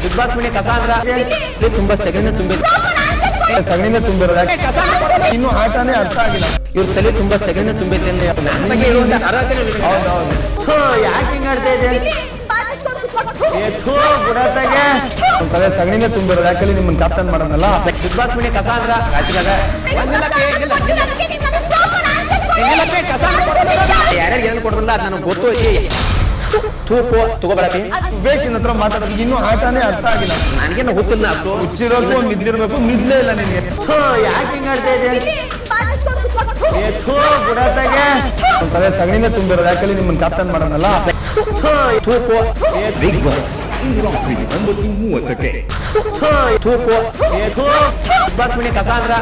Big boss ಮನೆ ಕಸಾಂದ್ರ ತುಂಬಾ ಸಗಣಿನ ತುಂಬಿದೆ. ಸಗಣಿನೇ ತುಂಬಿರೋದು ಇನ್ನು ಆಟನೇ ಅರ್ಥ ಆಗಿಲ್ಲ. ಇವ್ರ ತಲೆ ತುಂಬಾ ಸಗಣಿನ ತುಂಬೈತೆ ಅಂದ್ರೆ ಯಾಕೆ ಹಿಂಗ್ ಆಡ್ತಾ ಇದೆ? ಬಿಡತ್ತಾಗೆ ತಲೆ ಸಗಣಿನೇ ತುಂಬಿರೋದು. ಯಾಕಲ್ಲಿ ನಿಮ್ಮನ್ನ ಕ್ಯಾಪ್ಟನ್ ಮಾಡೋದಲ್ಲ. ಬಿಗ್ ಬಾಸ್ ಮನೆ ಕಸಾಂದ್ರ ರಾಜಕಾಗ ಯಾರ್ಯಾರು ಏನೇನು ಕೊಡ್ರಲ್ಲ ಅದು ನನಗೆ ಗೊತ್ತು ಐತಿ. ತಗೋಬೇಡತಿ ಬೇಕಿನ ಹತ್ರ ಮಾತಾಡೋದು ಇನ್ನು ಆಟನೇ ಅರ್ಥ ಆಗಿಲ್ಲ. ನನ್ಗೇನು ಹುಚ್ಚಲ್ಲ ಅಷ್ಟು ಹುಚ್ಚಿರೋಕು ಮಿದ್ದಿರ್ಬೇಕು, ಮಿದ್ಲೇ ಇಲ್ಲ ನಿನ್ಗೆ. ಯಾಕೆ ಹಿಂಗ್ ಆಡ್ತಾ ಇದೆ? ಬಿಡತ್ತಾಗೆ ತಲೆ ಸಗಣಿನೇ ತುಂಬಿರೋದು. ಯಾಕಲ್ಲಿ ನಿಮ್ಮನ್ನ ಕ್ಯಾಪ್ಟನ್ ಮಾಡೋದಲ್ಲ. ಬಿಗ್ ಬಾಸ್ ಇಂದು ರಾತ್ರಿ 9:30ಕ್ಕೆ. ಬಿಗ್ ಬಾಸ್ ಮನೆ ಕಸಾಂದ್ರ